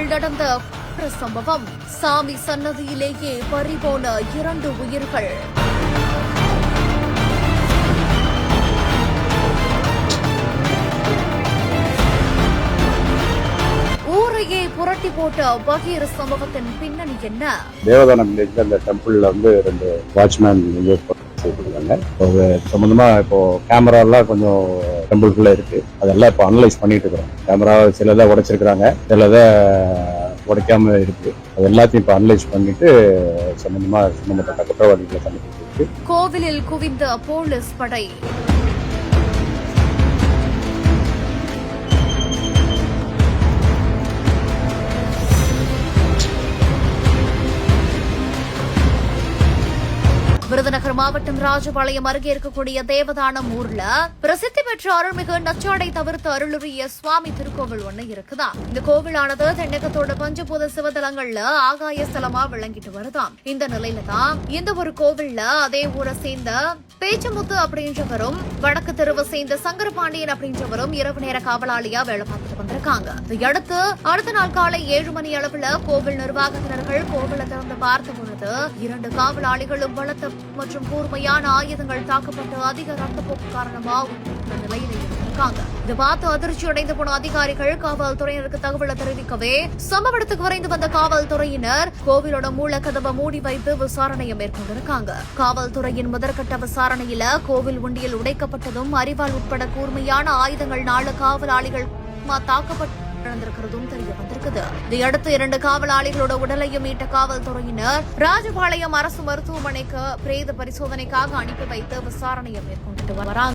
கோவிலில் நடந்த சம்பவம். சாமி சன்னதியிலேயே பறிபோன 2 உயிர்கள். ஊரையே புரட்டி போட்ட பகீர் சம்பவத்தின் பின்னணி என்ன? தேவதானம் வில்லேஜ்ல அந்த டெம்பிள்ல 2 வாட்ச்மேன் செய்திருக்காங்க. அது சம்பந்தமா இப்போ கேமரா எல்லாம் கொஞ்சம் டெம்பிள்குள்ள இருக்கு. அதெல்லாம் இப்போ அனலைஸ் பண்ணிட்டு இருக்கிறோம். கேமரா சிலதை உடைச்சிருக்கிறாங்க, சிலதை உடைக்காம இருக்கு. அது எல்லாத்தையும் இப்போ அனலைஸ் பண்ணிட்டு சம்பந்தப்பட்ட குற்றவாளிகளை கண்டுபிடிச்சிருக்கு. கோவிலில் குவிந்த போலீஸ் படை. விருதுநகர் மாவட்டம் ராஜபாளையம் அருகே இருக்கக்கூடிய தேவதானம் ஊர்ல பிரசித்தி பெற்ற அருள்மிகு நச்சாடை தவிர்த்து அருளுரிய சுவாமி திருக்கோவில் ஒண்ணு இருக்குதான். இந்த கோவிலானது தென்னகத்தோட பஞ்சபூத சிவதலங்கள்ல ஆகாய ஸ்தலமா விளங்கிட்டு வருதாம். இந்த நிலையில தான் இந்த ஒரு கோவில்ல அதே ஊரை சேர்ந்த பேச்சமுத்து அப்படின்றவரும் வடக்கு தெருவை சேர்ந்த சங்கரபாண்டியன் அப்படின்றவரும் இரவு நேர காவலாளியா வேலை பார்த்துட்டு வந்திருக்காங்க. இதையடுத்து அடுத்த நாள் காலை 7 மணி அளவுல கோவில் நிர்வாகத்தினர்கள் கோவிலை திறந்து பார்த்த பொழுது 2 காவலாளிகளும் பலத்த மற்றும் கூர்மையான ஆயுதங்கள் தாக்கப்பட்டு அதிக ரத்தப்போக்கு காரணமாக நிலையில் இருந்திருக்காங்க. இதை பார்த்து அதிர்ச்சி அடைந்து போன அதிகாரிகள் காவல்துறையினருக்கு தகவலை தெரிவிக்கவே சம்பவ இடத்துக்கு விரைந்து வந்த காவல்துறையினர் கோவிலோட மூல கதவை மூடி வைத்து விசாரணையை மேற்கொண்டிருக்காங்க. காவல்துறையின் முதற்கட்ட விசாரணையில கோவில் உண்டியல் உடைக்கப்பட்டதும் அரிவாள் உட்பட கூர்மையான ஆயுதங்கள் 4 காவலாளிகள் தாக்கப்பட்டு நடந்திருக்கிறதும் தெரிய வந்திருக்குது. இதையடுத்து 2 காவலாளிகளோட உடலையும் மீட்ட காவல்துறையினர் ராஜபாளையம் அரசு மருத்துவமனைக்கு பிரேத பரிசோதனைக்காக அனுப்பி வைத்து விசாரணையை மேற்கொண்டு வராங்க.